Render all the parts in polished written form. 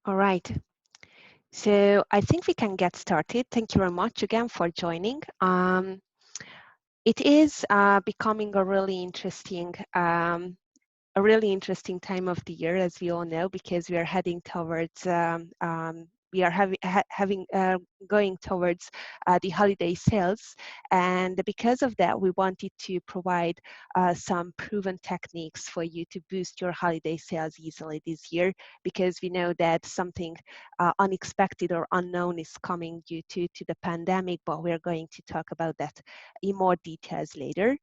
All right. So I think we can get started. Thank you very much again for joining. It is becoming a really interesting time of the year, as we all know, because we are heading towards we are having going towards the holiday sales, and because of that, we wanted to provide some proven techniques for you to boost your holiday sales easily this year, because we know that something unexpected or unknown is coming due to the pandemic. But we are going to talk about that in more details later.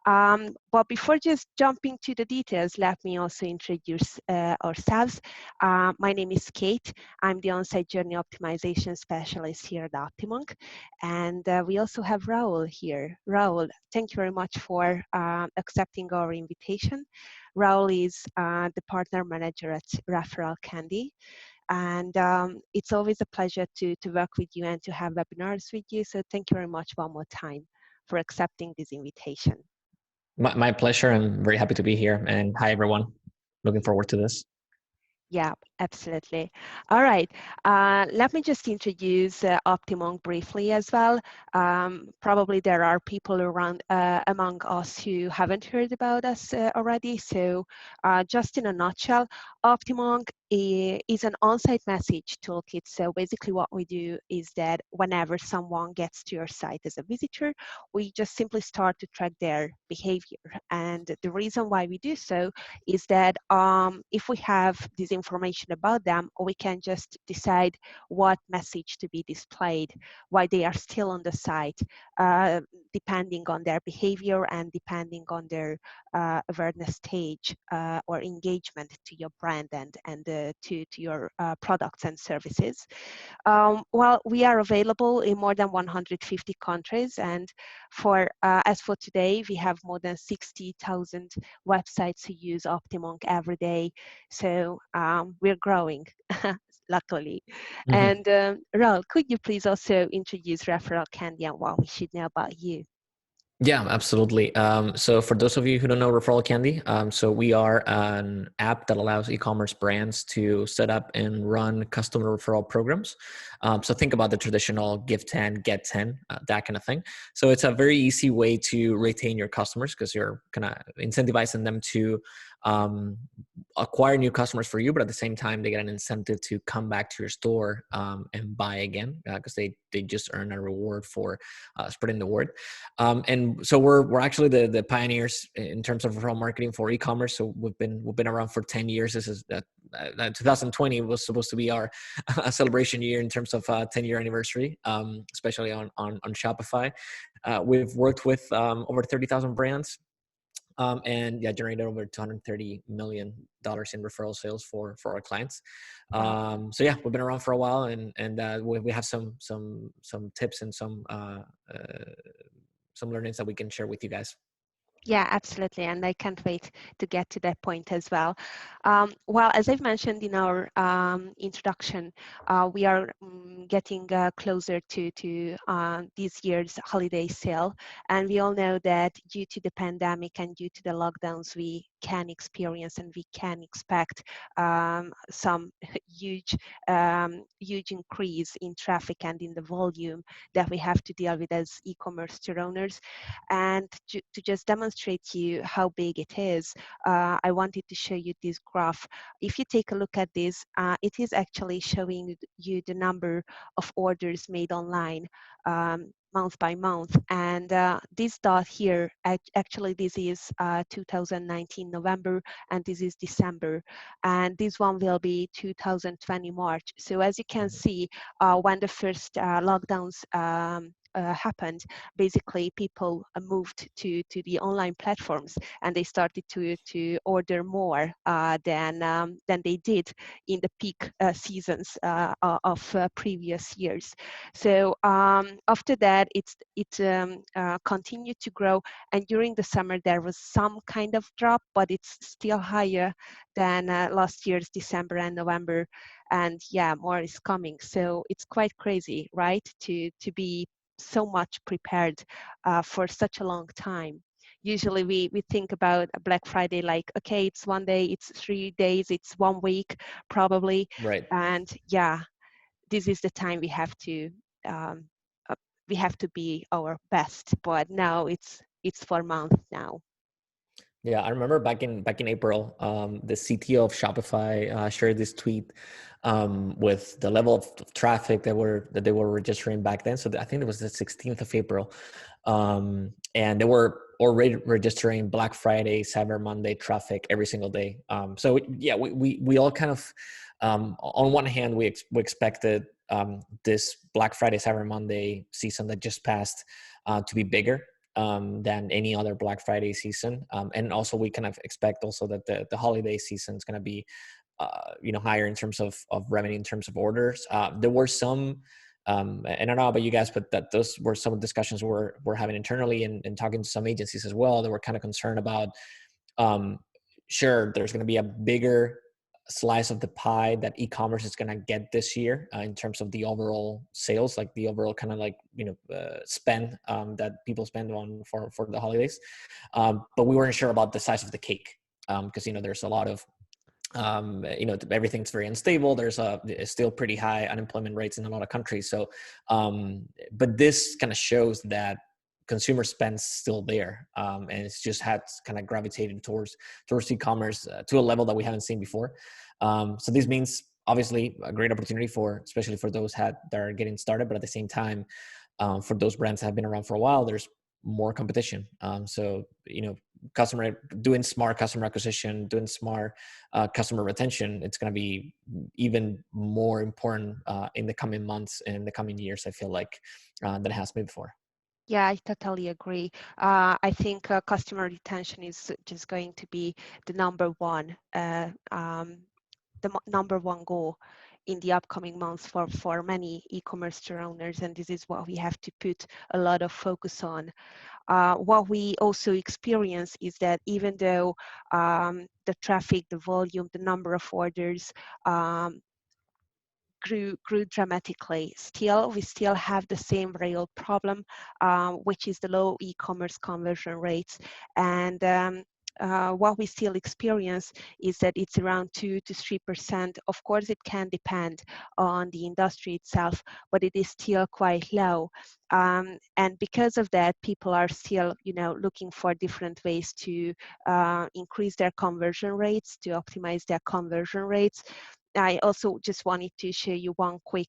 But before just jumping to the details, let me also introduce ourselves. My name is Kate. I'm the on-site journey optimization specialist here at OptiMonk. And we also have Raul here. Raul, thank you very much for accepting our invitation. Raul is the partner manager at Referral Candy. And it's always a pleasure to work with you and to have webinars with you. So thank you very much one more time for accepting this invitation. My pleasure. I'm very happy to be here. And hi, everyone. Looking forward to this. Yeah, absolutely. All right. Let me just introduce OptiMonk briefly as well. Probably there are people around among us who haven't heard about us already. So just in a nutshell, OptiMonk is an on-site message toolkit. So basically what we do is that whenever someone gets to your site as a visitor, we just simply start to track their behavior. And the reason why we do so is that if we have this information about them, we can just decide what message to be displayed, why they are still on the site, depending on their behavior and depending on their awareness stage or engagement to your brand and to your products and services. Well, we are available in more than 150 countries, and as for today, we have more than 60,000 websites who use OptiMonk every day. So we're growing, luckily. Mm-hmm. And Raul, could you please also introduce Referral Candy and what we should know about you? Yeah, absolutely. So for those of you who don't know Referral Candy, so we are an app that allows e-commerce brands to set up and run customer referral programs. So think about the traditional give 10, get 10, that kind of thing. So it's a very easy way to retain your customers because you're kind of incentivizing them to acquire new customers for you, but at the same time, they get an incentive to come back to your store and buy again because they just earn a reward for spreading the word. And so we're actually the pioneers in terms of referral marketing for e-commerce. So we've been around for 10 years. This is 2020 was supposed to be our celebration year in terms of 10-year anniversary, especially on Shopify. We've worked with over 30,000 brands. And generated over $230 million in referral sales for our clients. So we've been around for a while, and we have some tips and some learnings that we can share with you guys. Yeah, absolutely. And I can't wait to get to that point as well. Well, as I've mentioned in our introduction, we are getting closer to this year's holiday sale. And we all know that due to the pandemic and due to the lockdowns, we can experience and we can expect some huge increase in traffic and in the volume that we have to deal with as e-commerce store owners. And to just demonstrate to you how big it is, I wanted to show you this graph. If you take a look at this, it is actually showing you the number of orders made online month by month. And this dot here, actually this is 2019 November, and this is December. And this one will be 2020 March. So as you can see, when the first lockdowns happened, basically people moved to the online platforms and they started to order more than they did in the peak seasons of previous years. So after that, it continued to grow, and during the summer there was some kind of drop, but it's still higher than last year's December and November, and more is coming. So it's quite crazy, right, to be so much prepared for such a long time. Usually we think about a Black Friday like, okay, it's one day, it's 3 days, it's 1 week probably. Right. And yeah, this is the time um, uh, we have to be our best. But now it's for months now. Yeah, I remember back in April, the CTO of Shopify shared this tweet with the level of traffic that they were registering back then. So I think it was the 16th of April, and they were already registering Black Friday, Cyber Monday traffic every single day. So yeah, we all kind of on one hand we expected this Black Friday, Cyber Monday season that just passed to be bigger than any other Black Friday season. And also we kind of expect also that the holiday season is going to be, higher in terms of revenue, in terms of orders. There were some, and I don't know about you guys, but that those were some of the discussions we're having internally and talking to some agencies as well that were kind of concerned about, um, sure, there's going to be a bigger slice of the pie that e-commerce is going to get this year in terms of the overall sales, like the overall kind of like spend that people spend on for the holidays, but we weren't sure about the size of the cake because there's a lot of everything's very unstable. There's still pretty high unemployment rates in a lot of countries. So but this kind of shows that consumer spend's still there, and it's just had kind of gravitated towards e-commerce to a level that we haven't seen before. So this means obviously a great opportunity especially for those that are getting started, but at the same time, for those brands that have been around for a while, there's more competition. So customer doing smart customer acquisition, doing smart customer retention, it's going to be even more important in the coming months and the coming years, I feel like, than it has been before. Yeah, I totally agree. I think customer retention is just going to be the number one goal in the upcoming months for many e-commerce store owners, and this is what we have to put a lot of focus on. What we also experience is that even though the traffic, the volume, the number of orders grew dramatically, we still have the same real problem, which is the low e-commerce conversion rates. And what we still experience is that it's around 2 to 3%. Of course, it can depend on the industry itself, but it is still quite low. And because of that, people are still, looking for different ways to increase their conversion rates, to optimize their conversion rates. I also just wanted to show you one quick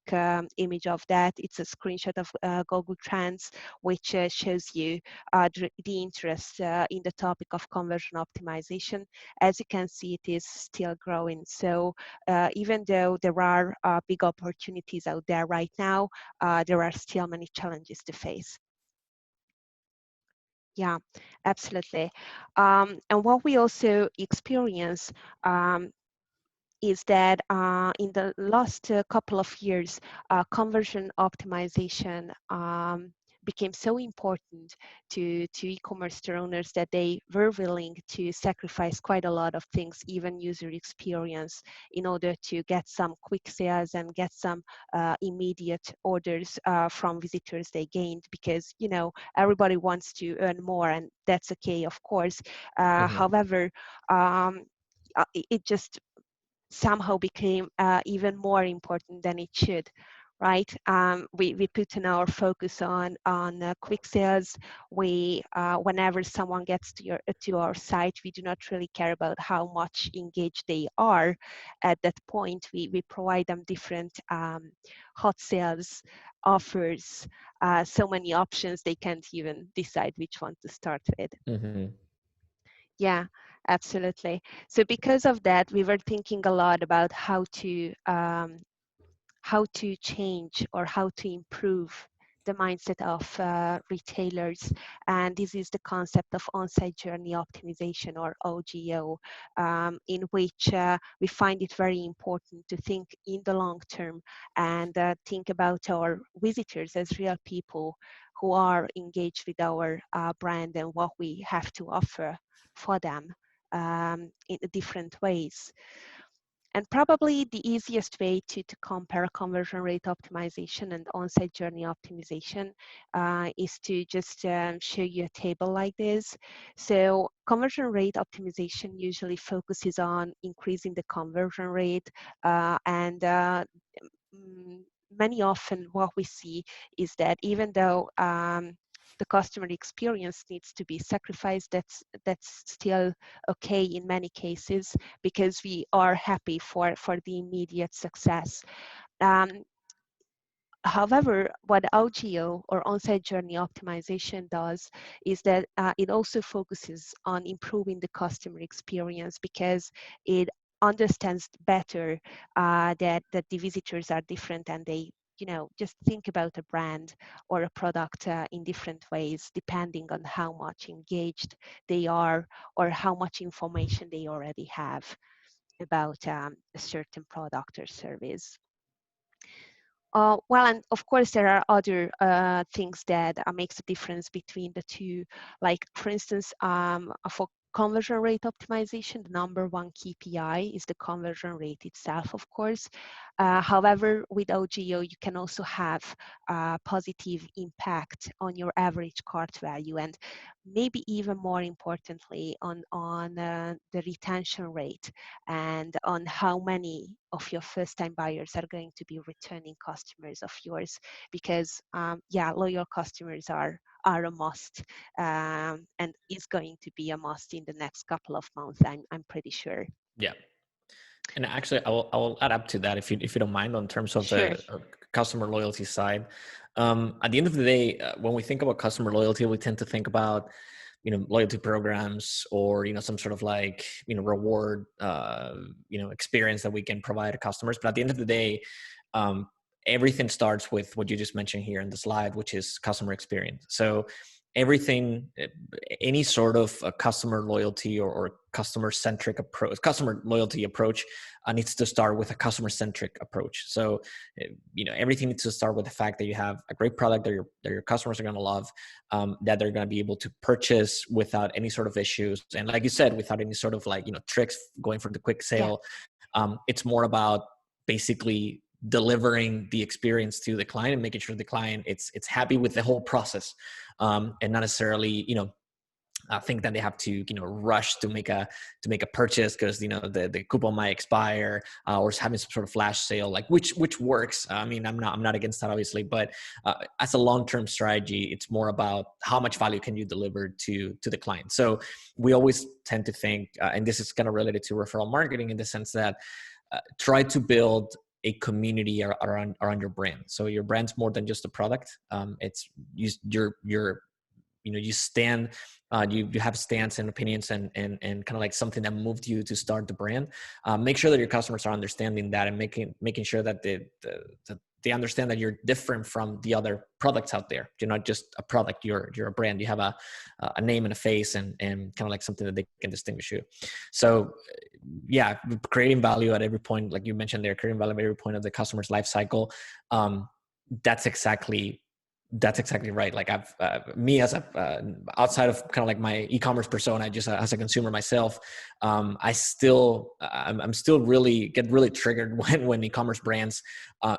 image of that. It's a screenshot of Google Trends, which shows you the interest in the topic of conversion optimization. As you can see, it is still growing. So even though there are big opportunities out there right now, there are still many challenges to face. Yeah, absolutely. And what we also experience is that in the last couple of years, conversion optimization became so important to e-commerce store owners that they were willing to sacrifice quite a lot of things, even user experience, in order to get some quick sales and get some immediate orders from visitors they gained, because everybody wants to earn more, and that's okay, of course. Mm-hmm. However, it just somehow became even more important than it should, right? We put in our focus on quick sales. We whenever someone gets to our site, we do not really care about how much engaged they are. At that point, we provide them different hot sales offers, so many options they can't even decide which one to start with. Mm-hmm. Yeah, absolutely. So because of that, we were thinking a lot about how to change or how to improve the mindset of retailers. And this is the concept of on-site journey optimization, or OGO, in which we find it very important to think in the long term and think about our visitors as real people who are engaged with our brand and what we have to offer for them in different ways. And probably the easiest way to compare conversion rate optimization and on-site journey optimization is to just show you a table like this. So conversion rate optimization usually focuses on increasing the conversion rate and many often what we see is that even though the customer experience needs to be sacrificed, that's still okay in many cases because we are happy for the immediate success. Um, However, what OGO or on-site journey optimization does is that it also focuses on improving the customer experience because it understands better that the visitors are different and they just think about a brand or a product in different ways depending on how much engaged they are or how much information they already have about a certain product or service. Well, and of course, there are other things that makes a difference between the two. Like, for instance, for conversion rate optimization, the number one KPI is the conversion rate itself, of course. However, with OGO, you can also have a positive impact on your average cart value, and maybe even more importantly, on the retention rate and on how many of your first-time buyers are going to be returning customers of yours, because yeah, loyal customers are a must, and is going to be a must in the next couple of months. I'm pretty sure. Yeah. And actually, I will add up to that if you don't mind, on terms of Sure. the customer loyalty side. At the end of the day, when we think about customer loyalty, we tend to think about loyalty programs, or some sort of like reward experience that we can provide to customers. But at the end of the day, um, everything starts with what you just mentioned here in the slide, which is customer experience. So everything, any sort of customer loyalty or customer centric approach, customer loyalty approach needs to start with a customer centric approach. So everything needs to start with the fact that you have a great product that your customers are going to love, that they're going to be able to purchase without any sort of issues, and like you said, without any sort of like tricks going for the quick Yeah. sale. It's more about basically delivering the experience to the client and making sure the client it's happy with the whole process, and not necessarily think that they have to rush to make a purchase because the coupon might expire, or having some sort of flash sale, like which works. I mean, I'm not against that, obviously, but as a long-term strategy, it's more about how much value can you deliver to the client. So we always tend to think, and this is kind of related to referral marketing in the sense that try to build a community around your brand. So your brand's more than just a product. It's you stand, you have stance and opinions and kind of like something that moved you to start the brand. Make sure that your customers are understanding that, and making sure that they understand that you're different from the other products out there. You're not just a product, you're a brand. You have a name and a face, and kind of like something that they can distinguish you. So yeah, creating value at every point, like you mentioned there, creating value at every point of the customer's life cycle. That's exactly right. Like I've me as a outside of kind of like my e-commerce persona, just as a consumer myself, I'm still really triggered when e-commerce brands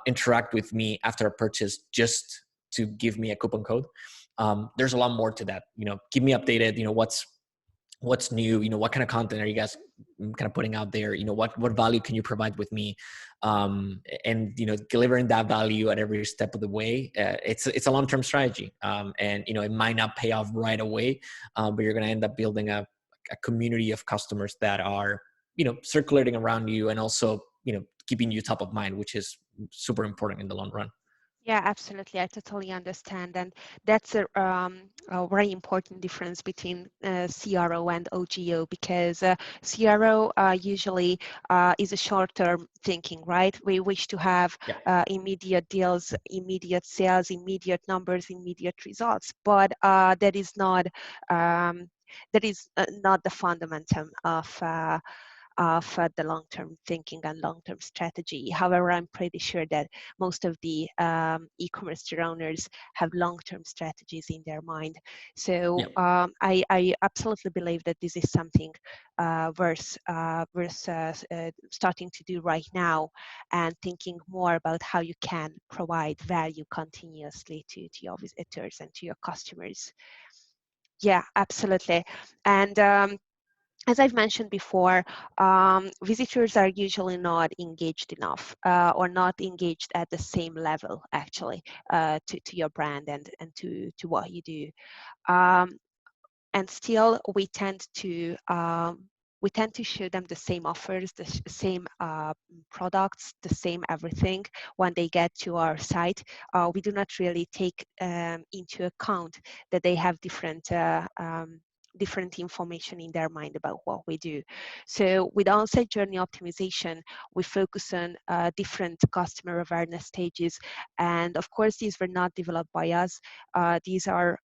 interact with me after a purchase just to give me a coupon code. There's a lot more to that. Keep me updated. What's new, what kind of content are you guys kind of putting out there, what value can you provide with me, and delivering that value at every step of the way. It's a long-term strategy, and it might not pay off right away, but you're going to end up building a community of customers that are circulating around you, and also keeping you top of mind, which is super important in the long run. Yeah, absolutely. I totally understand. And that's a very important difference between CRO and OGO, because CRO usually is a short-term thinking, right? We wish to have immediate deals, immediate sales, immediate numbers, immediate results, but that is not the fundamentum of the long-term thinking and long-term strategy. However, I'm pretty sure that most of the e-commerce owners have long-term strategies in their mind. So Yeah. I absolutely believe that this is something worth starting to do right now, and thinking more about how you can provide value continuously to your visitors and to your customers. Yeah, absolutely. And as I've mentioned before, visitors are usually not engaged enough or not engaged at the same level, actually, to your brand and to what you do. Um, and still we tend to show them the same offers, the same products, the same everything when they get to our site. We do not really take into account that they have different information in their mind about what we do. So with on-site journey optimization, we focus on different customer awareness stages. And of course, these were not developed by us. These are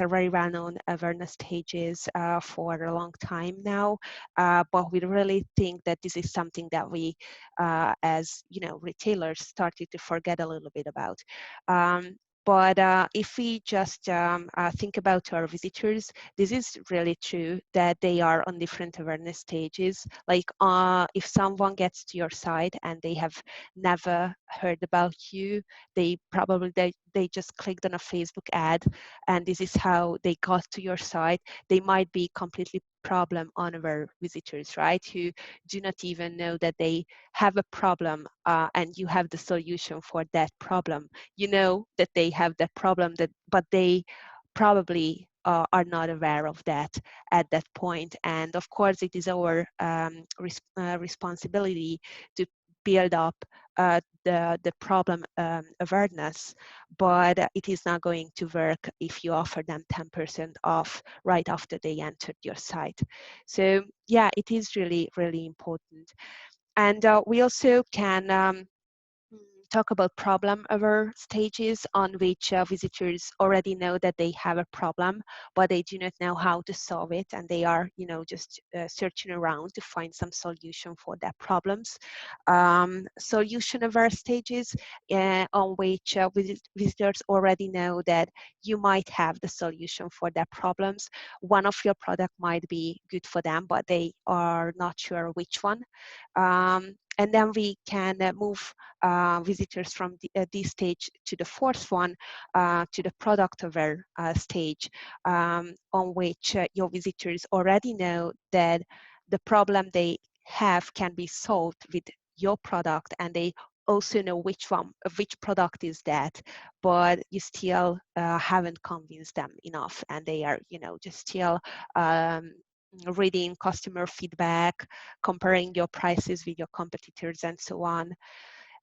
very well-known awareness stages for a long time now, but we really think that this is something that we, as retailers, started to forget a little bit about. But if we just think about our visitors, this is really true that they are on different awareness stages. Like if someone gets to your site and they have never heard about you, they just clicked on a Facebook ad, and this is how they got to your site. They might be completely problem unaware visitors, right? Who do not even know that they have a problem, and you have the solution for that problem. You know that they have that problem, but they probably are not aware of that at that point. And of course, it is our responsibility to build up the problem awareness, but it is not going to work if you offer them 10% off right after they entered your site. So yeah, it is really, really important. And we also can talk about problem-aware stages, on which visitors already know that they have a problem, but they do not know how to solve it, and they are, just searching around to find some solution for their problems. Solution-aware stages, on which visitors already know that you might have the solution for their problems. One of your product might be good for them, but they are not sure which one. And then we can move visitors from this stage to the fourth one, to the product aware stage, on which your visitors already know that the problem they have can be solved with your product, and they also know which product is that, but you still haven't convinced them enough, and they are just still reading customer feedback, comparing your prices with your competitors, and so on.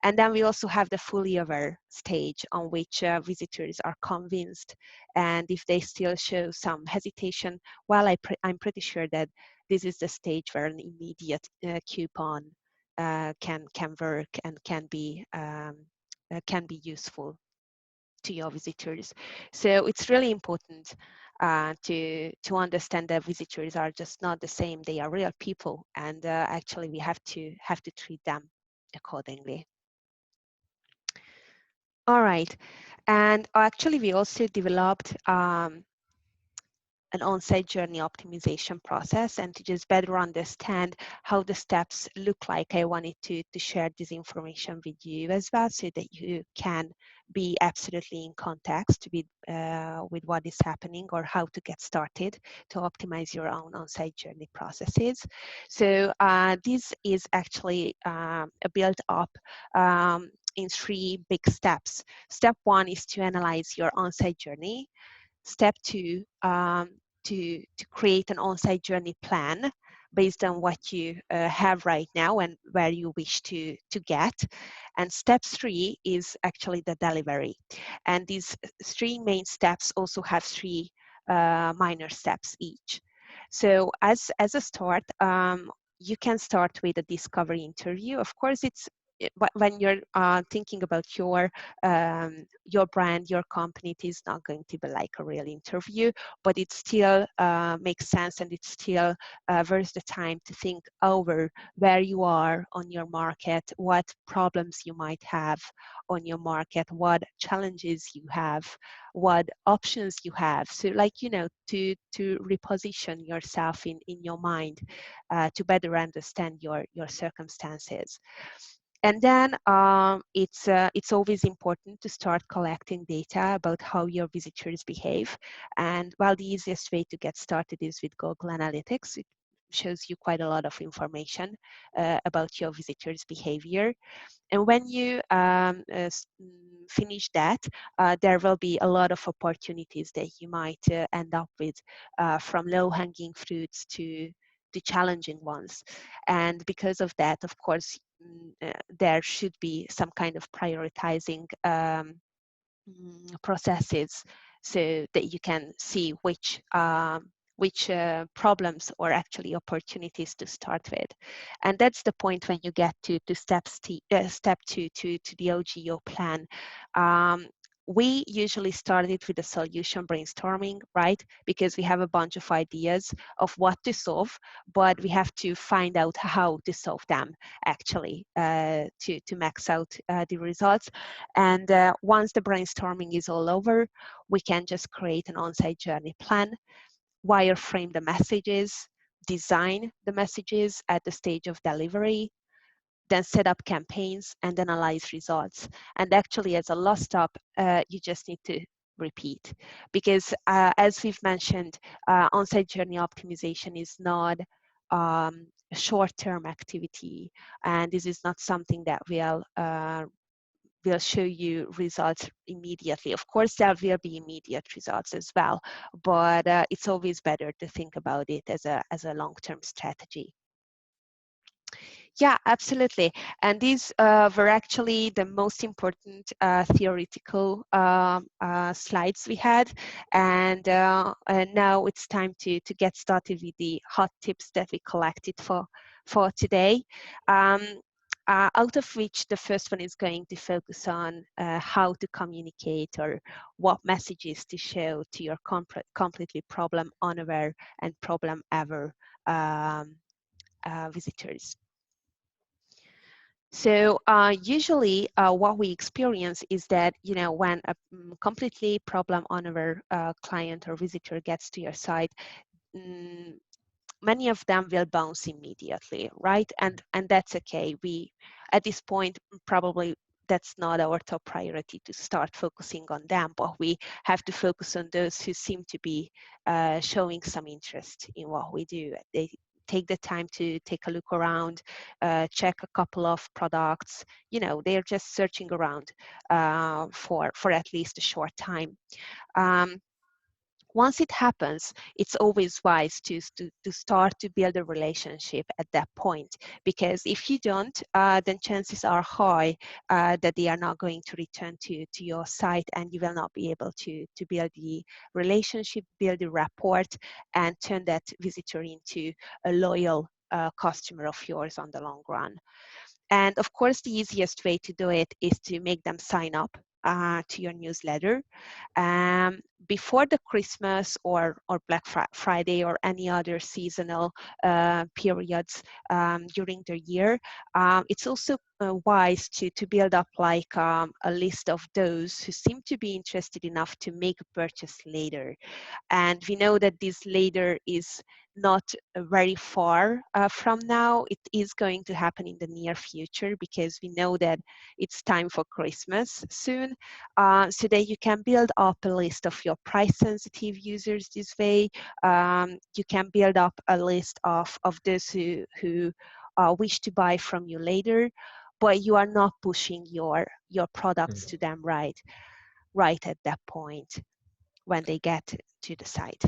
And then we also have the fully aware stage, on which visitors are convinced. And if they still show some hesitation, well, I'm pretty sure that this is the stage where an immediate coupon can work and can be useful to your visitors. So it's really important to understand that visitors are just not the same. They are real people, and actually we have to treat them accordingly. All right, and actually we also developed an on-site journey optimization process, and to just better understand how the steps look like, I wanted to share this information with you as well, so that you can be absolutely in context with what is happening, or how to get started to optimize your own on-site journey processes. So this is actually built up in 3 big steps. Step 1 is to analyze your on-site journey. Step 2, to create an on-site journey plan based on what you have right now and where you wish to get. And step 3 is actually the delivery. And these 3 main steps also have 3 minor steps each. So as a start, you can start with a discovery interview. Of course, it's when you're thinking about your brand, your company, it is not going to be like a real interview, but it still makes sense, and it still worth the time to think over where you are on your market, what problems you might have on your market, what challenges you have, what options you have. So like, to reposition yourself in your mind to better understand your circumstances. And then it's always important to start collecting data about how your visitors behave. And while the easiest way to get started is with Google Analytics, it shows you quite a lot of information about your visitors' behavior. And when you finish that, there will be a lot of opportunities that you might end up with, from low-hanging fruits to the challenging ones. And because of that, of course, there should be some kind of prioritizing processes, so that you can see which problems or actually opportunities to start with. And that's the point when you get to step two, to the OGO plan. We usually started with the solution brainstorming, right? Because we have a bunch of ideas of what to solve, but we have to find out how to solve them actually, to max out the results. And once the brainstorming is all over, we can just create an on-site journey plan, wireframe the messages, design the messages at the stage of delivery, then set up campaigns and analyze results. And actually, as a last stop, you just need to repeat, because as we've mentioned, on-site journey optimization is not a short-term activity, and this is not something that will show you results immediately. Of course, there will be immediate results as well, but it's always better to think about it as a long-term strategy. Yeah, absolutely. And these were actually the most important theoretical slides we had. And now it's time to get started with the hot tips that we collected for today. Out of which the first one is going to focus on how to communicate, or what messages to show to your completely problem unaware and problem aware visitors. So usually what we experience is that, when a completely problem unaware client or visitor gets to your site, many of them will bounce immediately, right? And that's okay. We, at this point, probably that's not our top priority to start focusing on them, but we have to focus on those who seem to be showing some interest in what we do. They take the time to take a look around, check a couple of products. They're just searching around for at least a short time. Once it happens, it's always wise to start to build a relationship at that point, because if you don't, then chances are high that they are not going to return to your site, and you will not be able to build the relationship, build the rapport, and turn that visitor into a loyal customer of yours on the long run. And of course, the easiest way to do it is to make them sign up to your newsletter before the Christmas or Black Friday or any other seasonal periods during the year. It's also wise to build up like a list of those who seem to be interested enough to make a purchase later. And we know that this later is not very far from now. It is going to happen in the near future, because we know that it's time for Christmas soon, so that you can build up a list of your price sensitive users this way. You can build up a list of those who wish to buy from you later, but you are not pushing your products to them right at that point when they get to the site.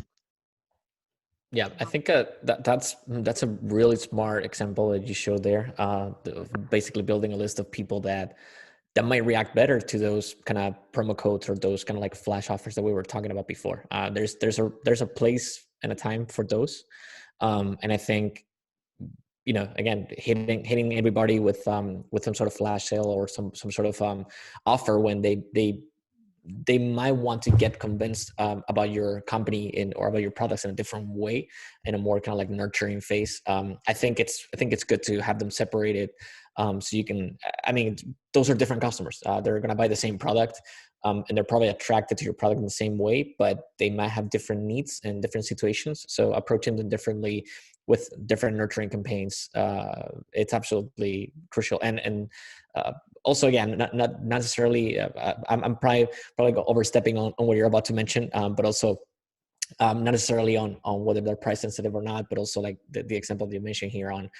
Yeah, I think that's a really smart example that you showed there. Basically building a list of people that might react better to those kind of promo codes or those kind of like flash offers that we were talking about before. There's a place and a time for those, and I think again, hitting everybody with some sort of flash sale or some sort of offer when they might want to get convinced about your company or about your products in a different way, in a more kind of like nurturing phase. I think it's good to have them separated, so you can. I mean, those are different customers. They're going to buy the same product, and they're probably attracted to your product in the same way, but they might have different needs and different situations. So approaching them differently with different nurturing campaigns, it's absolutely crucial. And also, again, not necessarily. I'm probably overstepping on what you're about to mention, but also not necessarily on whether they're price sensitive or not, but also like the example that you mentioned here on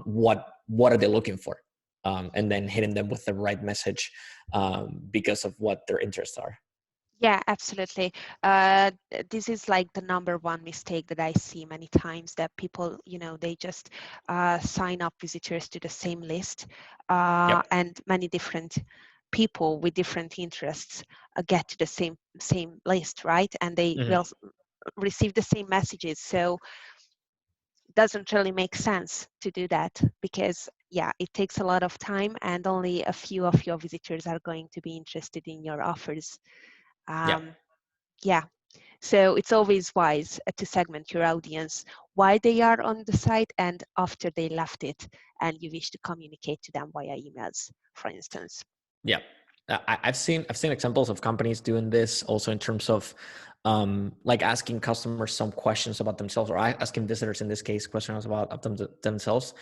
what are they looking for, and then hitting them with the right message because of what their interests are. Yeah, absolutely. This is like the number one mistake that I see many times, that people, they just sign up visitors to the same list, Yep. and many different people with different interests get to the same list, right? And they Mm-hmm. will receive the same messages. So it doesn't really make sense to do that, because yeah, it takes a lot of time, and only a few of your visitors are going to be interested in your offers. Yeah. Yeah, so it's always wise to segment your audience, why they are on the site and after they left it, and you wish to communicate to them via emails, for instance. Yeah, I've seen examples of companies doing this also in terms of like asking customers some questions about themselves, or asking visitors in this case questions about themselves.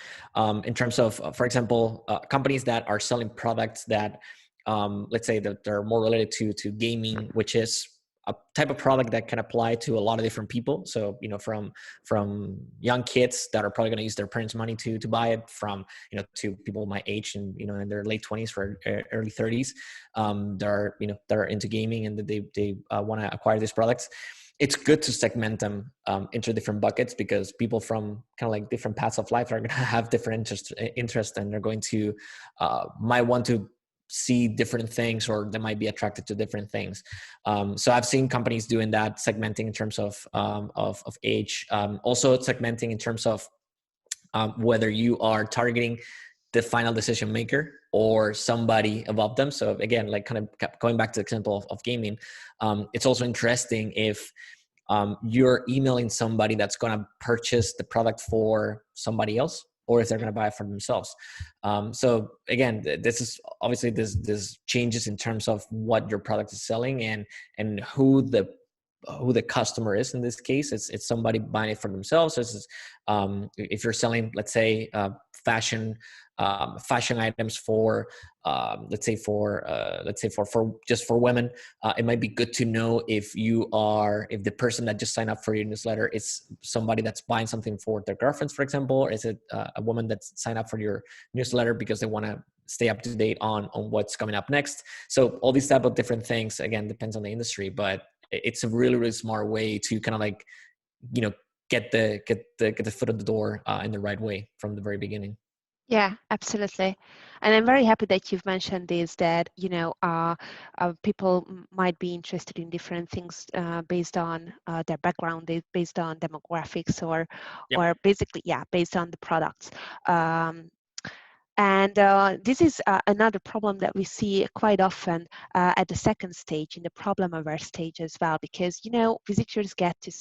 In terms of, for example, companies that are selling products that, let's say that they're more related to gaming, which is a type of product that can apply to a lot of different people. So, from young kids that are probably going to use their parents' money to buy it, from, to people my age and, in their late 20s or early 30s, that are into gaming and that they want to acquire these products. It's good to segment them into different buckets, because people from kind of like different paths of life are going to have different interests, and they're going to might want to see different things, or they might be attracted to different things. So I've seen companies doing that, segmenting in terms of age, also segmenting in terms of whether you are targeting the final decision maker or somebody above them. So again, like kind of going back to the example of gaming, it's also interesting if you're emailing somebody that's going to purchase the product for somebody else, or if they're going to buy it for themselves. So again, this is obviously this changes in terms of what your product is selling, and who the customer is. In this case, it's somebody buying it for themselves. If you're selling, let's say, fashion items for, let's say for just for women, it might be good to know if the person that just signed up for your newsletter is somebody that's buying something for their girlfriends, for example, or is it a woman that's signed up for your newsletter because they want to stay up to date on what's coming up next. So all these type of different things, again, depends on the industry, but it's a really, really smart way to kind of like, get the foot in the door in the right way from the very beginning. Yeah, absolutely. And I'm very happy that you've mentioned this, that, people might be interested in different things based on their background, based on demographics, Yep. or basically, yeah, based on the products. Um, and this is another problem that we see quite often at the second stage, in the problem aware stage as well, because, visitors get to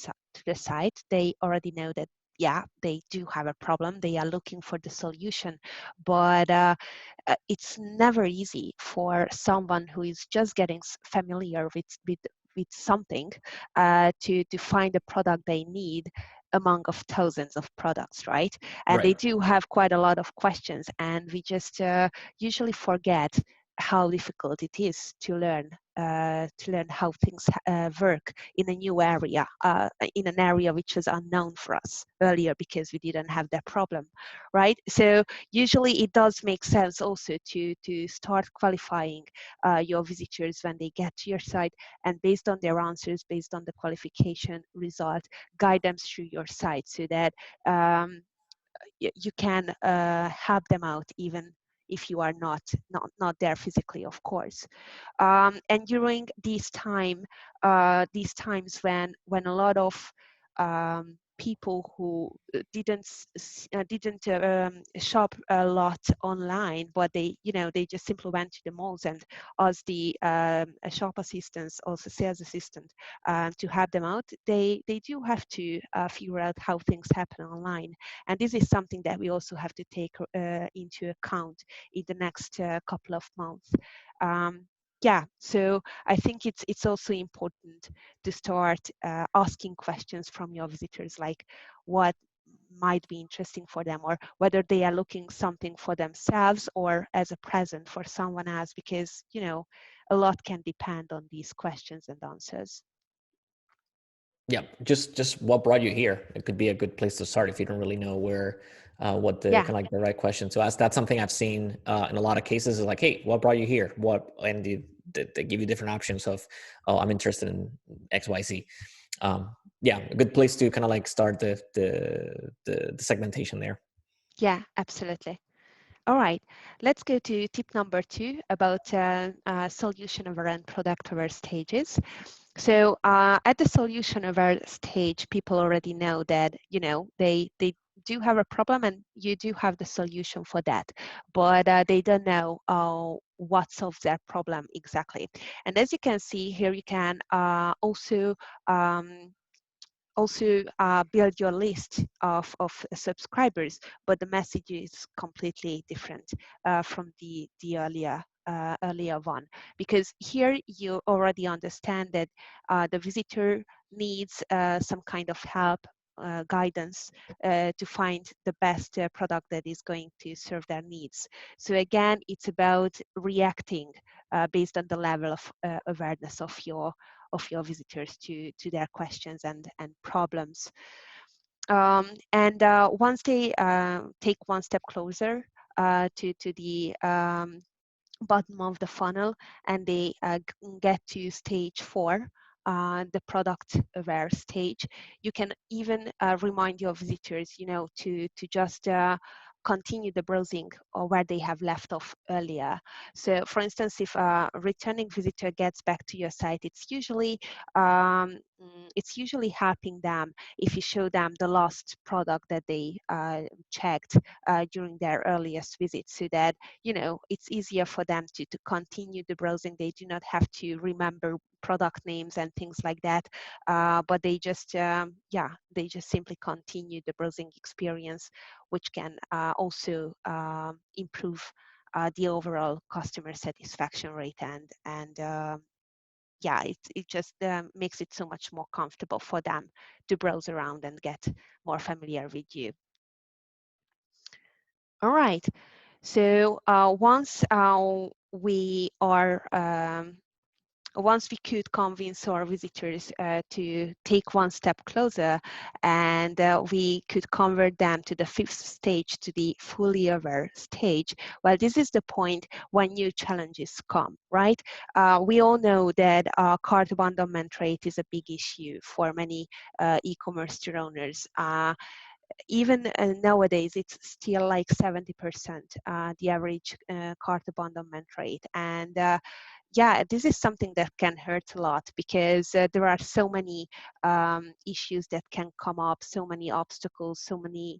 the site, they already know that, yeah, they do have a problem, they are looking for the solution, but it's never easy for someone who is just getting familiar with something to find a product they need among of thousands of products, right? And Right. they do have quite a lot of questions, and we just usually forget how difficult it is to learn how things work in a new area, in an area which was unknown for us earlier because we didn't have that problem, right? So usually it does make sense also to start qualifying your visitors when they get to your site, and based on their answers, based on the qualification result, guide them through your site, so that you can help them out, even if you are not there physically, of course. And during these times when a lot of people who didn't shop a lot online, but they just simply went to the malls and asked the shop assistants, also sales assistant, to help them out. They do have to figure out how things happen online, and this is something that we also have to take into account in the next couple of months. Yeah, so I think it's also important to start asking questions from your visitors, like what might be interesting for them, or whether they are looking something for themselves or as a present for someone else, because a lot can depend on these questions and answers. Yeah, just what brought you here? It could be a good place to start if you don't really know where, what the Yeah, kind of like the right question to ask. That's something I've seen in a lot of cases. Is like, hey, what brought you here? What, and they give you different options of, oh, I'm interested in X, Y, Z. Yeah, a good place to kind of like start the segmentation there. yeah, absolutely. All right, let's go to tip number 2 about solution aware and product aware stages. So at the solution aware stage, people already know that they do have a problem and you do have the solution for that, but they don't know what solves that problem exactly. And as you can see here, you can um, also build your list of subscribers, but the message is completely different from the earlier one, because here you already understand that the visitor needs some kind of help, guidance to find the best product that is going to serve their needs. So again, it's about reacting based on the level of awareness of your visitors to their questions and problems. And once they take one step closer to the bottom of the funnel, and they get to stage 4, the product aware stage, you can even remind your visitors, to just continue the browsing or where they have left off earlier. So for instance, if a returning visitor gets back to your site, it's usually helping them if you show them the last product that they checked during their earliest visit, so that it's easier for them to continue the browsing. They do not have to remember product names and things like that, but they just they just simply continue the browsing experience, which can also improve the overall customer satisfaction rate, and yeah, it just makes it so much more comfortable for them to browse around and get more familiar with you. All right, so once we could convince our visitors to take one step closer, and we could convert them to the 5th stage, to the fully aware stage, well, this is the point when new challenges come, right? We all know that cart abandonment rate is a big issue for many e-commerce store owners. Even nowadays, it's still like 70%, the average cart abandonment rate. And yeah, this is something that can hurt a lot, because there are so many issues that can come up, so many obstacles, so many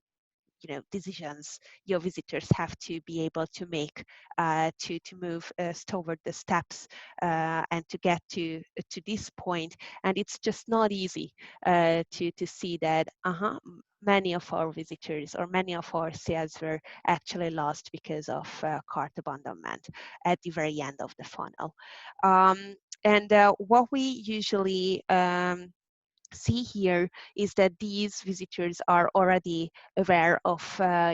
decisions your visitors have to be able to make to move toward the steps and to get to this point. And it's just not easy to see that many of our visitors or many of our sales were actually lost because of cart abandonment at the very end of the funnel. And what we usually see here is that these visitors are already aware of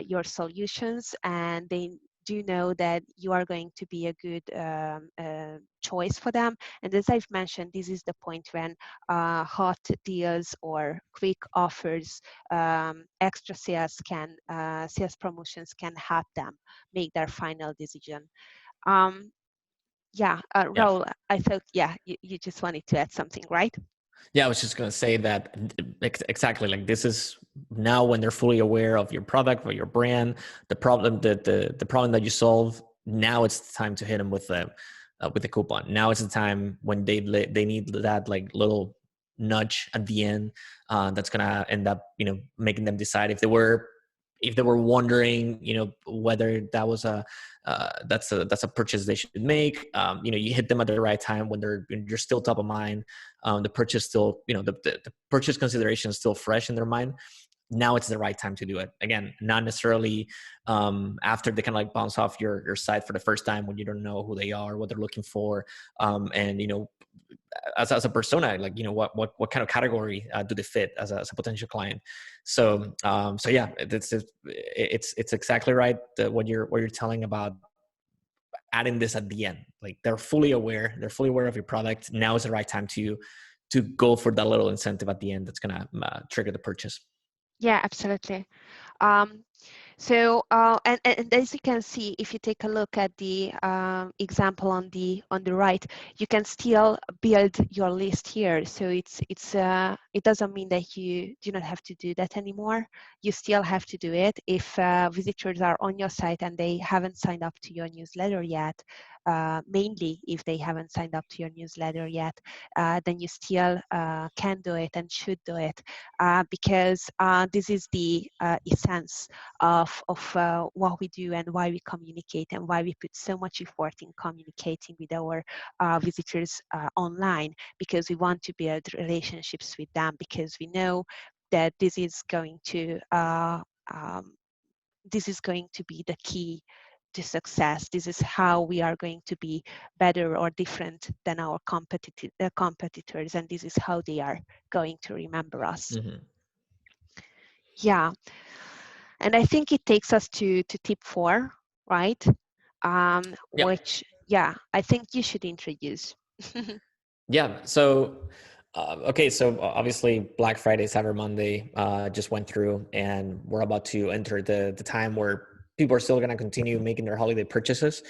your solutions, and they do know that you are going to be a good choice for them. And as I've mentioned, this is the point when hot deals or quick offers, extra sales sales promotions can help them make their final decision. Yeah, Yeah. Raul, I thought, you just wanted to add something, right? Yeah, I was just going to say that exactly, like this is now when they're fully aware of your product or your brand, the problem that the problem that you solve. Now it's the time to hit them with the coupon. Now it's the time when they need that like little nudge at the end that's gonna end up, making them decide if they were wondering, whether that was that's a purchase they should make. You hit them at the right time when you're still top of mind. The purchase still, the purchase consideration is still fresh in their mind. Now it's the right time to do it. Again, not necessarily after they kind of like bounce off your site for the first time when you don't know who they are, what they're looking for, and as a persona, like what kind of category do they fit as a potential client. So yeah, it's exactly right, what you're telling about adding this at the end. Like they're fully aware of your product. Now is the right time to go for that little incentive at the end that's gonna trigger the purchase. Yeah, absolutely. Um, and as you can see, if you take a look at the example on the right, you can still build your list here. So it doesn't mean that you do not have to do that anymore. You still have to do it if visitors are on your site and they haven't signed up to your newsletter yet. Mainly if they haven't signed up to your newsletter yet, then you still can do it and should do it, because this is the essence of what we do and why we communicate and why we put so much effort in communicating with our visitors online, because we want to build relationships with them, because we know that this is going to be the key to success. This is how we are going to be better or different than our competitors, and this is how they are going to remember us. Mm-hmm. Yeah. And I think it takes us to tip 4, right? Yeah. Which, yeah, I think you should introduce. Yeah. So, okay. So obviously Black Friday, Cyber Monday just went through, and we're about to enter the time where people are still going to continue making their holiday purchases.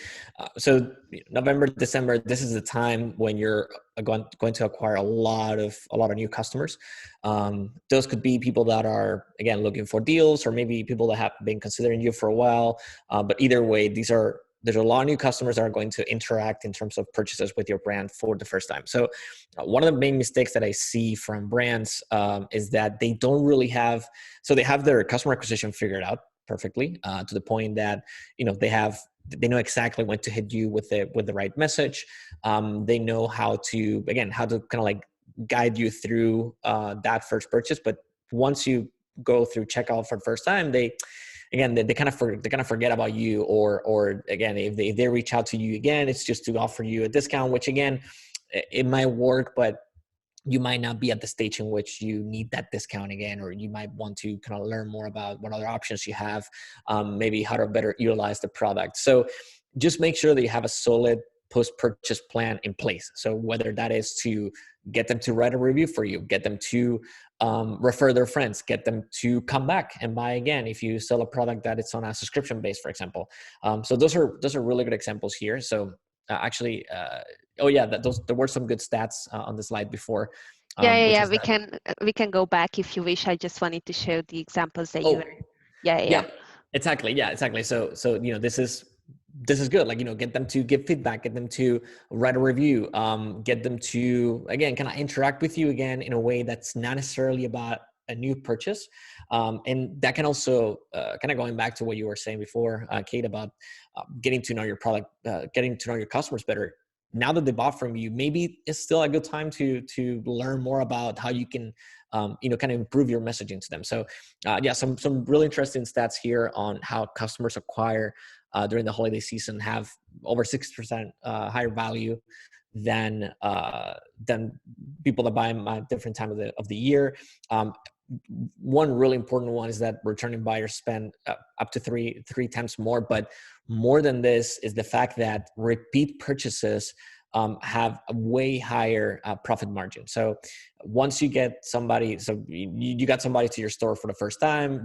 So November, December, this is the time when you're going to acquire a lot of new customers. Those could be people that are, again, looking for deals, or maybe people that have been considering you for a while. But either way, there's a lot of new customers that are going to interact in terms of purchases with your brand for the first time. So one of the main mistakes that I see from brands is that they don't really have, so they have their customer acquisition figured out perfectly, to the point that, they know exactly when to hit you with the right message. They know how to kind of like guide you through that first purchase. But once you go through checkout for the first time, they kind of forget about you, or again, if they reach out to you again, it's just to offer you a discount, which again, it might work, but you might not be at the stage in which you need that discount again, or you might want to kind of learn more about what other options you have, maybe how to better utilize the product. So just make sure that you have a solid post-purchase plan in place. So whether that is to get them to write a review for you, get them to refer their friends, get them to come back and buy again if you sell a product that it's on a subscription base, for example. So those are really good examples here. So actually, oh yeah, there were some good stats on the slide before. Yeah. We can go back if you wish. I just wanted to show the examples that you were. Yeah. Exactly. Yeah, exactly. So this is good. Like, get them to give feedback, get them to write a review, get them to, again, kind of interact with you again in a way that's not necessarily about a new purchase. And that can also, kind of going back to what you were saying before, Kate, about getting to know your product, getting to know your customers better. Now that they bought from you, maybe it's still a good time to learn more about how you can, kind of improve your messaging to them. So, some really interesting stats here on how customers acquire during the holiday season have over 6% higher value than people that buy them at different time of the year. One really important one is that returning buyers spend up to three times more. But more than this is the fact that repeat purchases have a way higher profit margin. So once you get somebody, you got somebody to your store for the first time,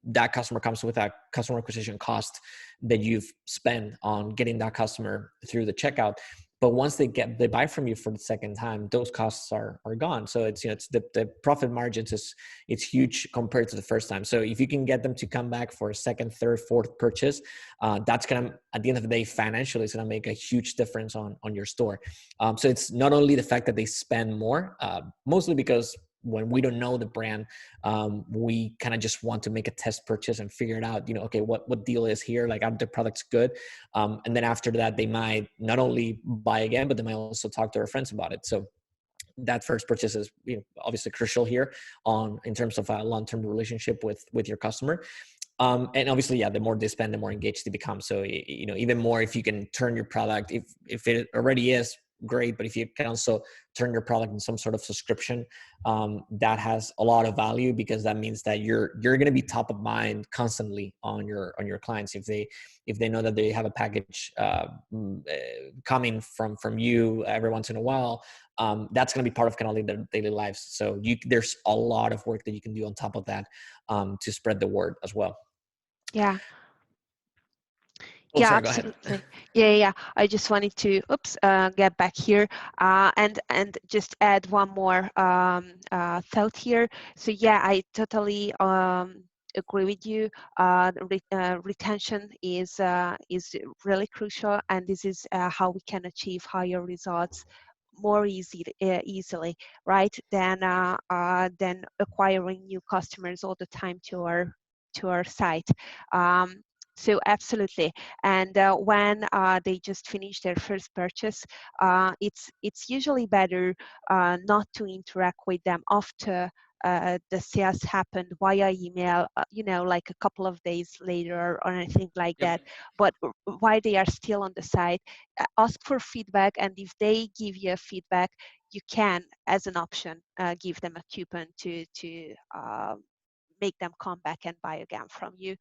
that customer comes with a customer acquisition cost that you've spent on getting that customer through the checkout. But once they buy from you for the second time, those costs are gone. So it's, it's the profit margins it's huge compared to the first time. So if you can get them to come back for a second, third, fourth purchase, that's gonna, at the end of the day, financially, it's gonna make a huge difference on your store. So it's not only the fact that they spend more, mostly because when we don't know the brand, we kind of just want to make a test purchase and figure it out, okay, what deal is here? Like, are the products good? And then after that, they might not only buy again, but they might also talk to their friends about it. So that first purchase is, obviously crucial here in terms of a long-term relationship with your customer. And obviously, yeah, the more they spend, the more engaged they become. So, even more if you can turn your product, if it already is great, but if you can also turn your product in some sort of subscription, that has a lot of value, because that means that you're going to be top of mind constantly on your clients. If they know that they have a package coming from you every once in a while, that's going to be part of kind of their daily lives. So there's a lot of work that you can do on top of that to spread the word as well. Yeah. Oh, Yeah, sorry, go ahead. absolutely. Yeah. I just wanted to get back here and just add one more thought here. So yeah, I totally agree with you. Retention is really crucial, and this is how we can achieve higher results more easily, right? Than acquiring new customers all the time to our site. So absolutely, and when they just finish their first purchase, it's usually better not to interact with them after the sales happened via email, like a couple of days later or anything like Yep. that. But while they are still on the site, ask for feedback, and if they give you a feedback, you can, as an option, give them a coupon to make them come back and buy again from you.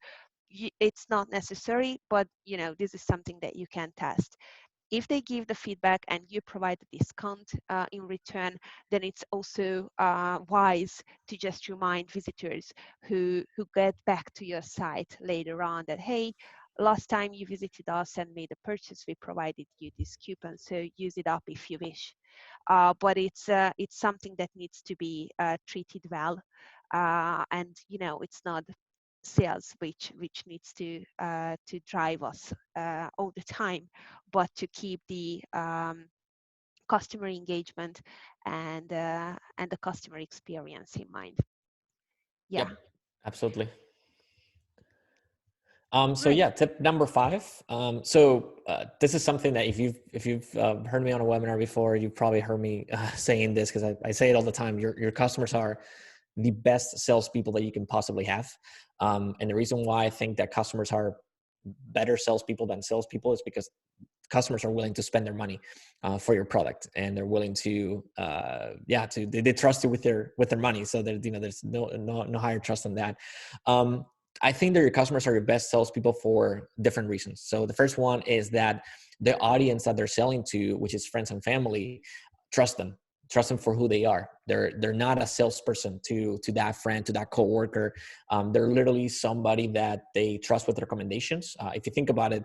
It's not necessary, but this is something that you can test. If they give the feedback and you provide a discount in return, then it's also wise to just remind visitors who get back to your site later on that, hey, last time you visited us and made a purchase, we provided you this coupon, so use it up if you wish. But it's something that needs to be treated well, and it's not sales which needs to drive us all the time, but to keep the customer engagement and the customer experience in mind. Yeah. Yep, absolutely. So Great. yeah, tip number 5. This is something that if you've heard me on a webinar before, you've probably heard me saying this, because I say it all the time. Your customers are the best salespeople that you can possibly have. And the reason why I think that customers are better salespeople than salespeople is because customers are willing to spend their money for your product, and they're willing to they trust you with their money. So there's no higher trust than that. I think that your customers are your best salespeople for different reasons. So the first one is that the audience that they're selling to, which is friends and family, trust them for who they are. They're not a salesperson to that friend, to that coworker. They're literally somebody that they trust with recommendations. If you think about it,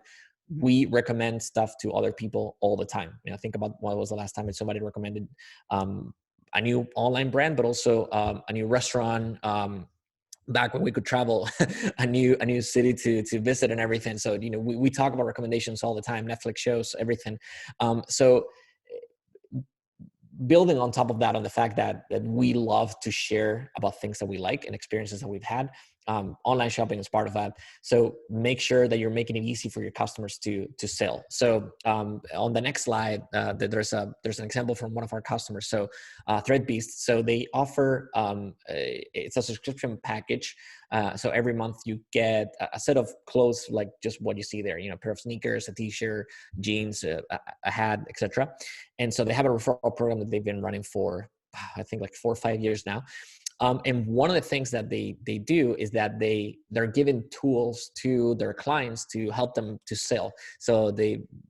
we recommend stuff to other people all the time. Think about what was the last time that somebody recommended a new online brand, but also a new restaurant, back when we could travel a new city to visit and everything. So we talk about recommendations all the time, Netflix shows, everything. So building on top of that, on the fact that we love to share about things that we like and experiences that we've had, online shopping is part of that. So make sure that you're making it easy for your customers to sell. So on the next slide, there's an example from one of our customers. So Threadbeast. So they offer it's a subscription package. So every month you get a set of clothes, like just what you see there. A pair of sneakers, a t-shirt, jeans, a hat, etc. And so they have a referral program that they've been running for, I think, like 4 or 5 years now. And one of the things that they do is that they're giving tools to their clients to help them to sell. So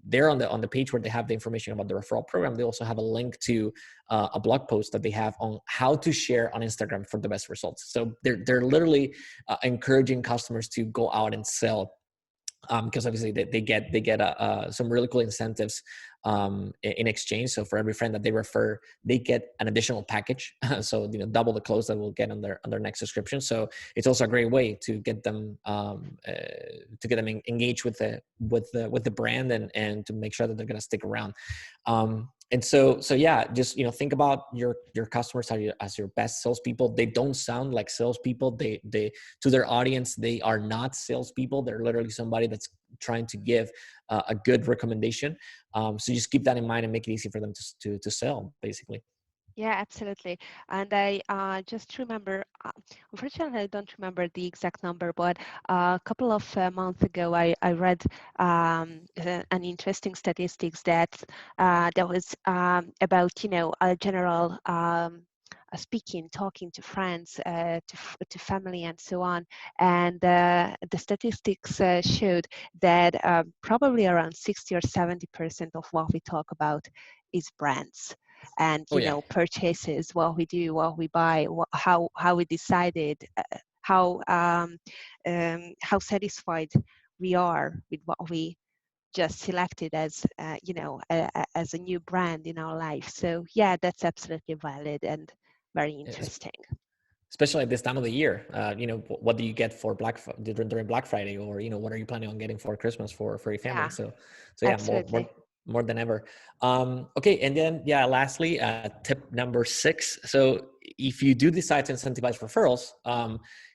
they're on the page where they have the information about the referral program. They also have a link to a blog post that they have on how to share on Instagram for the best results. So they're literally encouraging customers to go out and sell because obviously they get some really cool incentives in exchange. So for every friend that they refer, they get an additional package. So double the close that we'll get on their next subscription. So it's also a great way to get them engaged with the brand, and to make sure that they're going to stick around. And so yeah, just think about your customers as your best salespeople. They don't sound like salespeople. They to their audience, they are not salespeople. They're literally somebody that's trying to give a good recommendation. So just keep that in mind and make it easy for them to sell, basically. Yeah, absolutely. And I just remember, unfortunately, I don't remember the exact number, but a couple of months ago, I read an interesting statistics that was about, a general speaking, talking to friends, to family, and so on. And the statistics showed that probably around 60 or 70% of what we talk about is brands and Oh yeah. purchases, what we do, what we buy, how we decided, how satisfied we are with what we just selected as as a new brand in our life. So yeah, that's absolutely valid and very interesting. Especially at this time of the year. What do you get for during Black Friday, or what are you planning on getting for Christmas for your family? Yeah, So yeah, absolutely. more than ever. Okay, and then yeah, lastly, tip number 6. So if you do decide to incentivize referrals,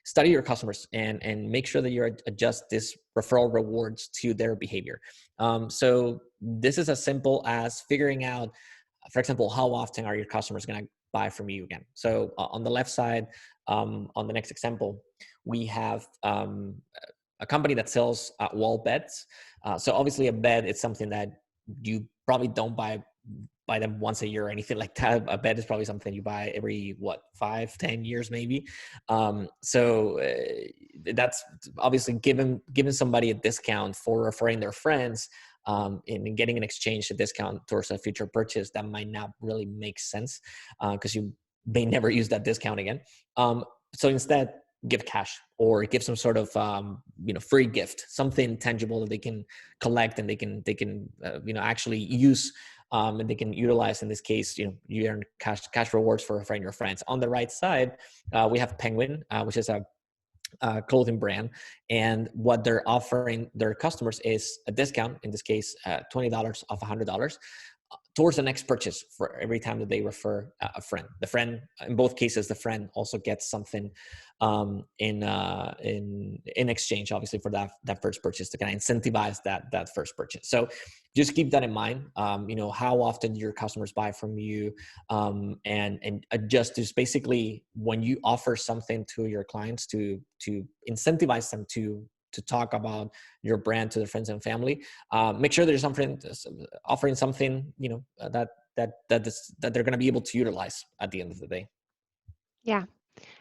study your customers and make sure that you adjust this referral rewards to their behavior. So this is as simple as figuring out, for example, how often are your customers going to buy from you again? So on the left side, on the next example, we have a company that sells wall beds. So obviously a bed is something that you probably don't buy them once a year or anything like that. A bed is probably something you buy every 5-10 years maybe. That's obviously giving somebody a discount for referring their friends, and getting an exchange, a discount towards a future purchase, that might not really make sense, because you may never use that discount again. So instead, give cash or give some sort of free gift, something tangible that they can collect and they can actually use, and they can utilize. In this case, you earn cash rewards for referring your friends. On the right side, we have Penguin, which is a clothing brand, and what they're offering their customers is a discount, in this case $20 off $100, towards the next purchase for every time that they refer a friend. The friend, in both cases, the friend also gets something in exchange, obviously, for that first purchase, to kind of incentivize that first purchase. So just keep that in mind. How often do your customers buy from you, and adjust. Just basically, when you offer something to your clients to incentivize them to talk about your brand to their friends and family, make sure there's something, offering something that they're going to be able to utilize at the end of the day. Yeah,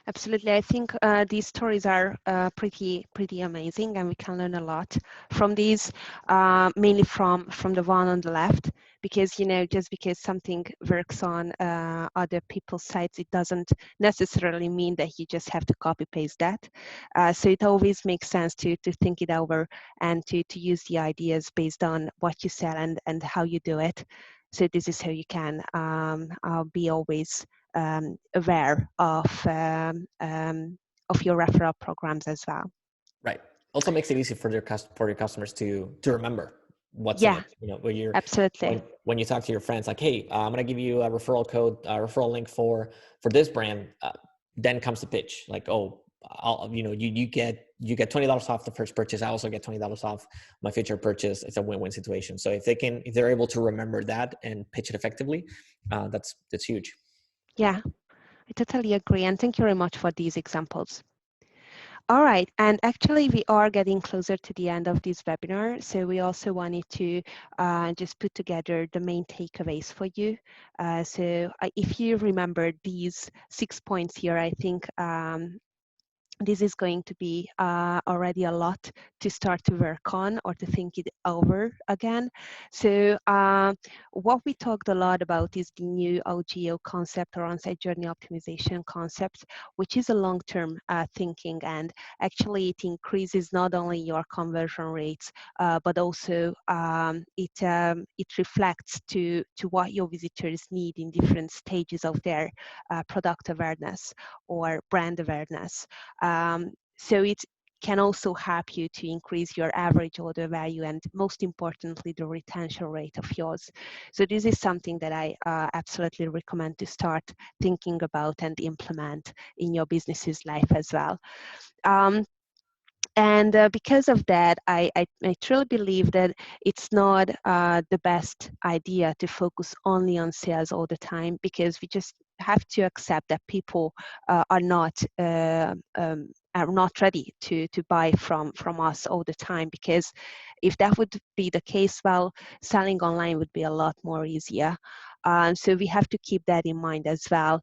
absolutely. I think these stories are pretty amazing, and we can learn a lot from these, mainly from the one on the left, because just because something works on other people's sites, it doesn't necessarily mean that you just have to copy paste that. So it always makes sense to think it over and to use the ideas based on what you sell and how you do it. So this is how you can be always aware of your referral programs as well. Right. Also makes it easy for your customers to remember what's in Yeah, it. absolutely. When you talk to your friends, like, hey, I'm gonna give you a referral code, a referral link for this brand. Then comes the pitch, like, oh, you get $20 off the first purchase. I also get $20 off my future purchase. It's a win-win situation. So if they're able to remember that and pitch it effectively, that's huge. Yeah, I totally agree. And thank you very much for these examples. All right, and actually we are getting closer to the end of this webinar, so we also wanted to just put together the main takeaways for you. So if you remember these 6 points here, I think this is going to be already a lot to start to work on or to think it over again. So what we talked a lot about is the new OGO concept or on-site journey optimization concept, which is a long-term thinking, and actually it increases not only your conversion rates, but also it reflects to what your visitors need in different stages of their product awareness or brand awareness. So it can also help you to increase your average order value and, most importantly, the retention rate of yours. So this is something that I absolutely recommend to start thinking about and implement in your business's life as well. And because of that, I truly believe that it's not the best idea to focus only on sales all the time, because we just have to accept that people are not ready to buy from us all the time, because if that would be the case, well, selling online would be a lot more easier. So we have to keep that in mind as well.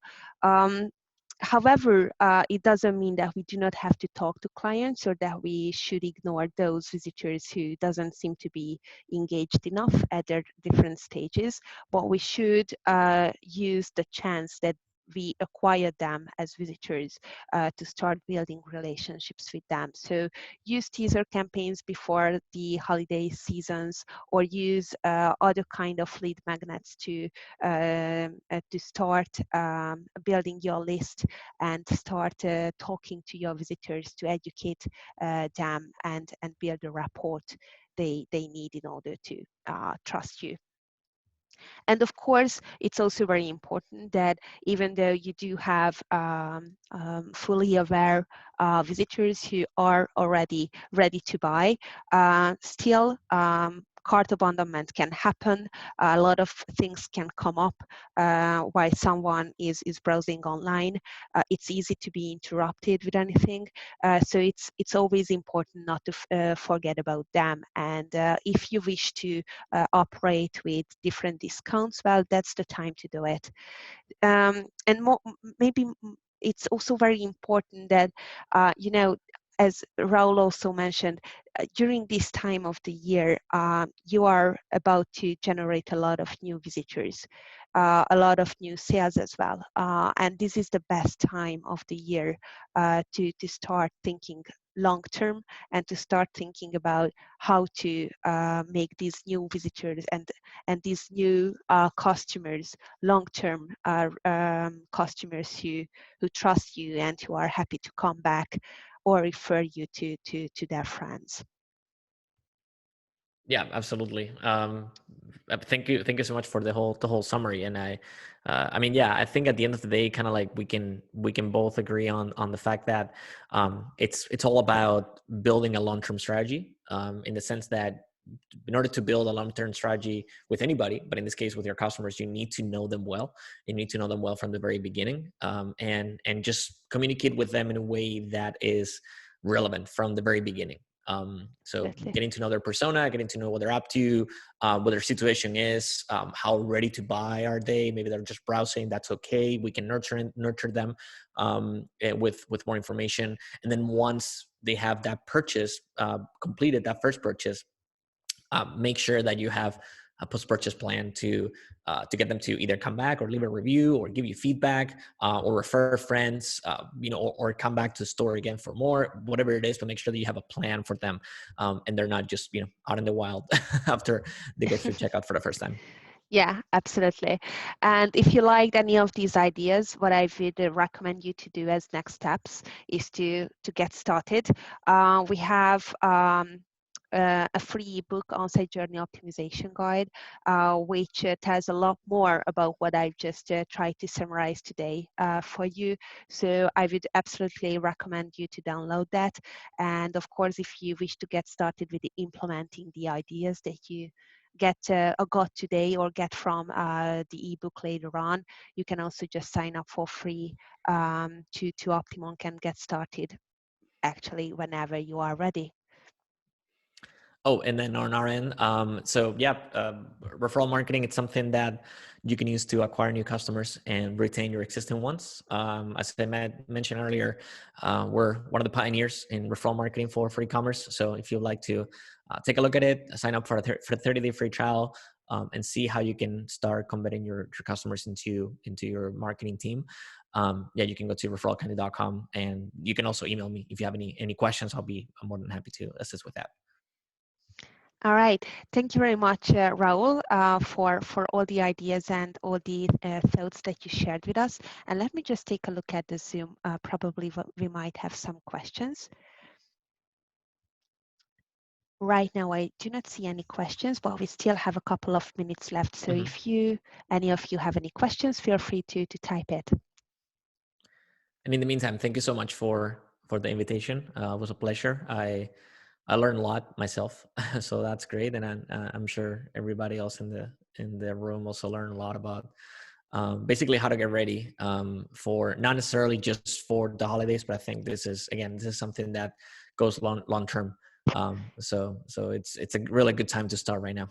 However, it doesn't mean that we do not have to talk to clients or that we should ignore those visitors who doesn't seem to be engaged enough at their different stages, but we should use the chance that we acquire them as visitors to start building relationships with them. So use teaser campaigns before the holiday seasons, or use other kind of lead magnets to start building your list and start talking to your visitors to educate them and build the rapport they need in order to trust you. And of course, it's also very important that even though you do have fully aware visitors who are already ready to buy, still cart abandonment can happen. A lot of things can come up while someone is browsing online. It's easy to be interrupted with anything. So it's always important not to forget about them. And if you wish to operate with different discounts, well, that's the time to do it. And maybe it's also very important that, as Raul also mentioned, during this time of the year, you are about to generate a lot of new visitors, a lot of new sales as well. And this is the best time of the year to start thinking long term and to start thinking about how to make these new visitors and these new customers long-term customers who trust you and who are happy to come back or refer you to their friends. Yeah, absolutely. Thank you so much for the whole summary. And I mean, yeah, I think at the end of the day, kind of like we can both agree on the fact that it's all about building a long term strategy. In the sense that in order to build a long term strategy with anybody, but in this case with your customers, you need to know them well. You need to know them well from the very beginning, and just communicate with them in a way that is relevant from the very beginning. So Absolutely. getting to know their persona, getting to know what they're up to, what their situation is, how ready to buy are they? Maybe they're just browsing. That's okay. We can nurture them with more information. And then once they have that purchase completed, that first purchase, make sure that you have a post-purchase plan to get them to either come back or leave a review or give you feedback or refer friends, or come back to the store again for more, whatever it is. But make sure that you have a plan for them, and they're not just out in the wild after they go through checkout for the first time. Yeah, absolutely. And if you liked any of these ideas, what I would recommend you to do as next steps is to get started. We have a free ebook, On-Site Journey Optimization Guide, which tells a lot more about what I've just tried to summarize today for you. So I would absolutely recommend you to download that. And of course, if you wish to get started with implementing the ideas that you got today or get from the ebook later on, you can also just sign up for free to OptiMonk and get started actually whenever you are ready. Oh, and then on our end, so yeah, referral marketing, it's something that you can use to acquire new customers and retain your existing ones. As I mentioned earlier, we're one of the pioneers in referral marketing for e-commerce. So if you'd like to take a look at it, sign up for a 30-day free trial, and see how you can start converting your customers into your marketing team. Yeah, you can go to referralcandy.com, and you can also email me if you have any questions. I'm more than happy to assist with that. All right. Thank you very much, Raul, for all the ideas and all the thoughts that you shared with us. And let me just take a look at the Zoom. Probably we might have some questions. Right now, I do not see any questions, but we still have a couple of minutes left. So Mm-hmm. if any of you have any questions, feel free to type it. And in the meantime, thank you so much for the invitation. It was a pleasure. I learned a lot myself, so that's great, and I'm sure everybody else in the room also learned a lot about basically how to get ready for not necessarily just for the holidays, but I think this is something that goes long term. So it's a really good time to start right now.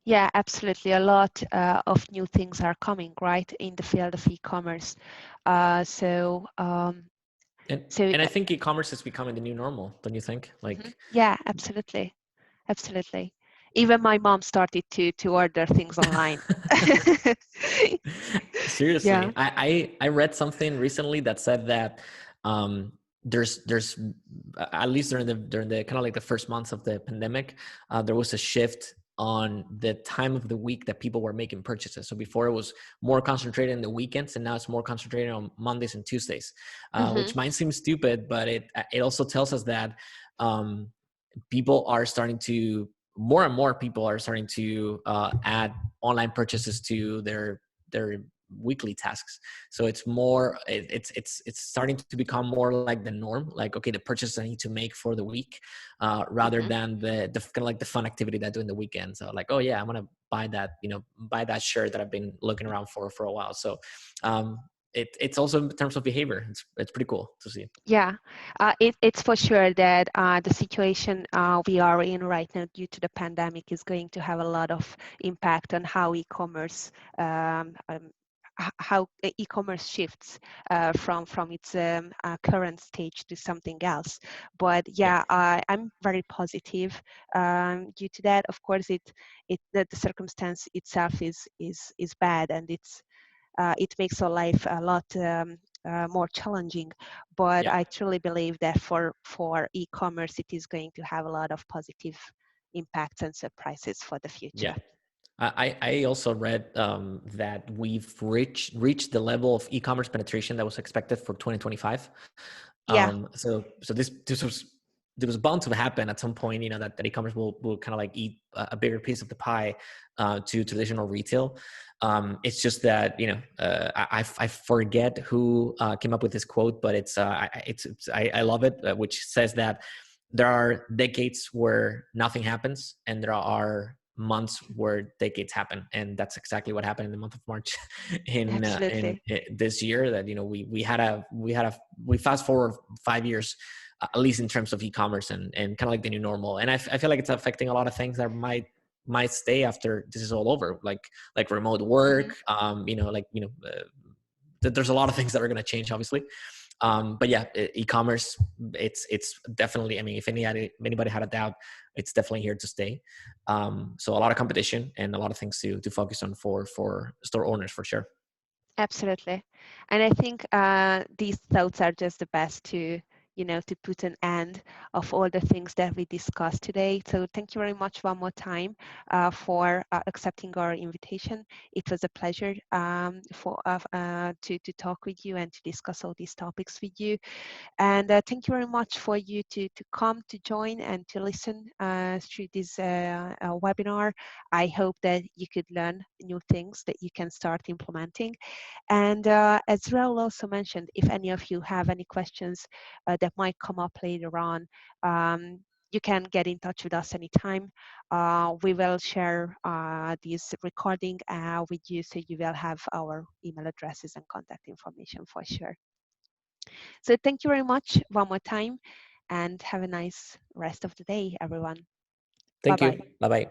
Yeah, absolutely. A lot of new things are coming, right, in the field of e-commerce. So And I think e-commerce is becoming the new normal, don't you think? Like, yeah, absolutely. Absolutely. Even my mom started to order things online. Yeah. seriously, I read something recently that said that there's at least during the kind of like the first months of the pandemic, there was a shift on the time of the week that people were making purchases. So before it was more concentrated in the weekends, and now it's more concentrated on Mondays and Tuesdays, which might seem stupid, but it also tells us that um, people are starting to more and more people are starting to add online purchases to their weekly tasks. So it's more it's starting to become more like the norm, like, okay, the purchases I need to make for the week, rather than the kind of like the fun activity that I do in the weekend. So like, oh yeah, I'm gonna buy that shirt that I've been looking around for a while. So it's also in terms of behavior, it's pretty cool to see. Yeah, it's for sure that the situation we are in right now due to the pandemic is going to have a lot of impact on how e-commerce how e-commerce shifts from its current stage to something else. But Yeah. yeah, I'm very positive due to that. Of course, the circumstance itself is bad, and it makes our life a lot more challenging. But Yeah. I truly believe that for e-commerce, it is going to have a lot of positive impacts and surprises for the future. Yeah. I also read that we've reached the level of e-commerce penetration that was expected for 2025. Yeah, So this was bound to happen at some point. You know, that e-commerce will kind of like eat a bigger piece of the pie to traditional retail. It's just that, you know, I forget who came up with this quote, but I love it, which says that there are decades where nothing happens, and there are months where decades happen, and that's exactly what happened in the month of March in absolutely. this year. That, you know, we fast forward 5 years, at least in terms of e-commerce and kind of like the new normal. And I feel like it's affecting a lot of things that might stay after this is all over, like remote work. There's a lot of things that are going to change, obviously. But yeah, e-commerce, it's definitely, I mean, if anybody had a doubt, it's definitely here to stay. So a lot of competition and a lot of things to focus on for store owners, for sure. Absolutely. And I think these thoughts are just the best to put an end of all the things that we discussed today. So thank you very much one more time for accepting our invitation. It was a pleasure to talk with you and to discuss all these topics with you. And thank you very much for you to come to join and to listen through this webinar. I hope that you could learn new things that you can start implementing. And as Raul also mentioned, if any of you have any questions that might come up later on, you can get in touch with us anytime. We will share this recording with you, so you will have our email addresses and contact information for sure. So thank you very much one more time, and have a nice rest of the day, everyone. Thank you. Bye-bye. Bye bye.